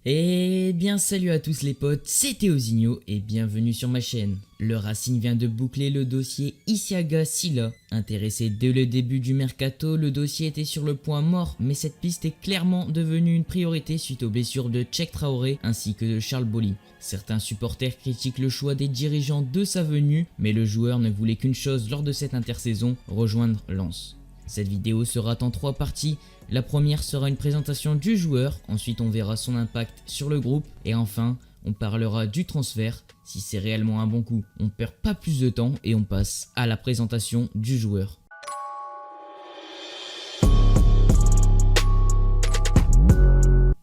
Eh bien salut à tous les potes, c'est Théozinho et bienvenue sur ma chaîne. Le Racing vient de boucler le dossier Isiaga Sylla. Intéressé dès le début du mercato, le dossier était sur le point mort, mais cette piste est clairement devenue une priorité suite aux blessures de Cheick Traoré ainsi que de Charles Bolly. Certains supporters critiquent le choix des dirigeants de sa venue, mais le joueur ne voulait qu'une chose lors de cette intersaison, rejoindre Lens. Cette vidéo sera en 3 parties. La première sera une présentation du joueur, ensuite on verra son impact sur le groupe et enfin on parlera du transfert, si c'est réellement un bon coup. On perd pas plus de temps et on passe à la présentation du joueur.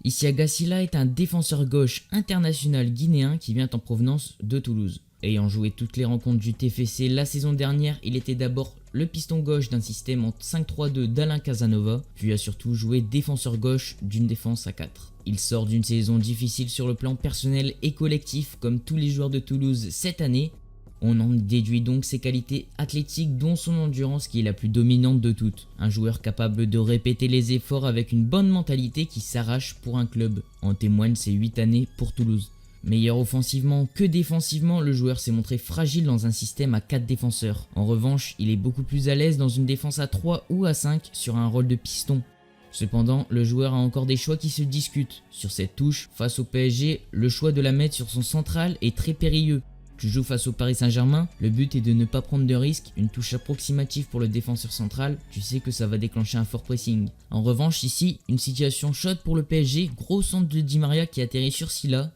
Isiaga Sylla est un défenseur gauche international guinéen qui vient en provenance de Toulouse. Ayant joué toutes les rencontres du TFC la saison dernière, il était d'abord le piston gauche d'un système en 5-3-2 d'Alain Casanova, puis a surtout joué défenseur gauche d'une défense à 4. Il sort d'une saison difficile sur le plan personnel et collectif comme tous les joueurs de Toulouse cette année. On en déduit donc ses qualités athlétiques dont son endurance qui est la plus dominante de toutes. Un joueur capable de répéter les efforts avec une bonne mentalité qui s'arrache pour un club. En témoignent ses 8 années pour Toulouse. Meilleur offensivement que défensivement, le joueur s'est montré fragile dans un système à 4 défenseurs. En revanche, il est beaucoup plus à l'aise dans une défense à 3 ou à 5 sur un rôle de piston. Cependant, le joueur a encore des choix qui se discutent. Sur cette touche, face au PSG, le choix de la mettre sur son central est très périlleux. Tu joues face au Paris Saint-Germain, le but est de ne pas prendre de risques, une touche approximative pour le défenseur central, tu sais que ça va déclencher un fort pressing. En revanche ici, une situation chaude pour le PSG, gros centre de Di Maria qui atterrit sur Sylla.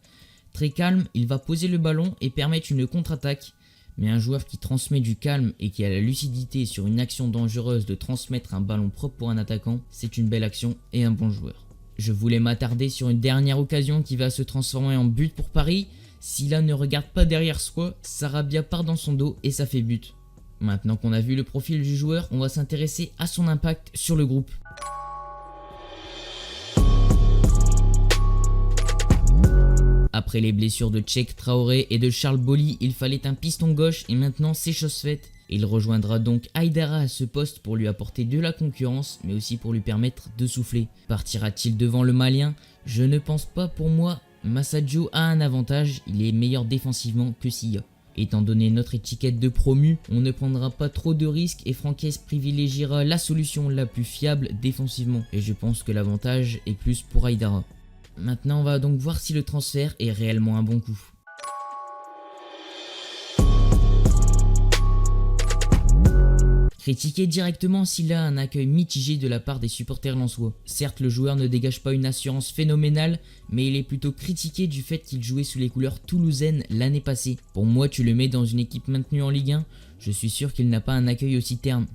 Très calme, il va poser le ballon et permettre une contre-attaque. Mais un joueur qui transmet du calme et qui a la lucidité sur une action dangereuse de transmettre un ballon propre pour un attaquant, c'est une belle action et un bon joueur. Je voulais m'attarder sur une dernière occasion qui va se transformer en but pour Paris. Sylla ne regarde pas derrière soi, Sarabia part dans son dos et ça fait but. Maintenant qu'on a vu le profil du joueur, on va s'intéresser à son impact sur le groupe. Après les blessures de Cheick Traoré et de Charles Bolly, il fallait un piston gauche et maintenant c'est chose faite. Il rejoindra donc Aïdara à ce poste pour lui apporter de la concurrence mais aussi pour lui permettre de souffler. Partira-t-il devant le Malien? Je ne pense pas. Pour moi, Massadio a un avantage, il est meilleur défensivement que Sylla. Étant donné notre étiquette de promu, on ne prendra pas trop de risques et Franquès privilégiera la solution la plus fiable défensivement. Et je pense que l'avantage est plus pour Aïdara. Maintenant on va donc voir si le transfert est réellement un bon coup. Critiquer directement Sylla a un accueil mitigé de la part des supporters lensois. Certes le joueur ne dégage pas une assurance phénoménale, mais il est plutôt critiqué du fait qu'il jouait sous les couleurs toulousaines l'année passée. Pour moi tu le mets dans une équipe maintenue en Ligue 1, je suis sûr qu'il n'a pas un accueil aussi terne.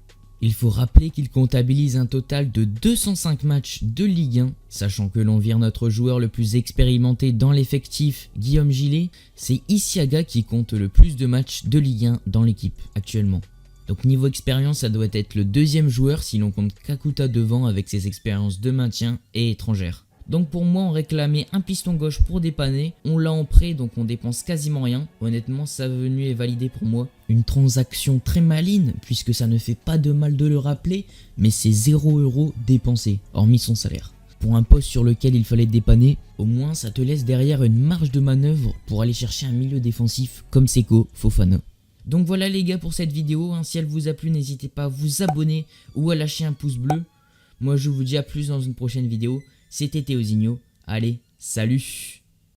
Il faut rappeler qu'il comptabilise un total de 205 matchs de Ligue 1, sachant que l'on vire notre joueur le plus expérimenté dans l'effectif, Guillaume Gillet, c'est Isiaga qui compte le plus de matchs de Ligue 1 dans l'équipe actuellement. Donc niveau expérience, ça doit être le deuxième joueur si l'on compte Kakuta devant avec ses expériences de maintien et étrangères. Donc pour moi on réclamait un piston gauche pour dépanner, on l'a en prêt donc on dépense quasiment rien. Honnêtement sa venue est validée pour moi. Une transaction très maligne puisque ça ne fait pas de mal de le rappeler, mais c'est 0€ dépensé, hormis son salaire. Pour un poste sur lequel il fallait dépanner, au moins ça te laisse derrière une marge de manœuvre pour aller chercher un milieu défensif comme Seko Fofana. Donc voilà les gars pour cette vidéo, si elle vous a plu n'hésitez pas à vous abonner ou à lâcher un pouce bleu. Moi je vous dis à plus dans une prochaine vidéo. C'était Théozinho, allez, salut!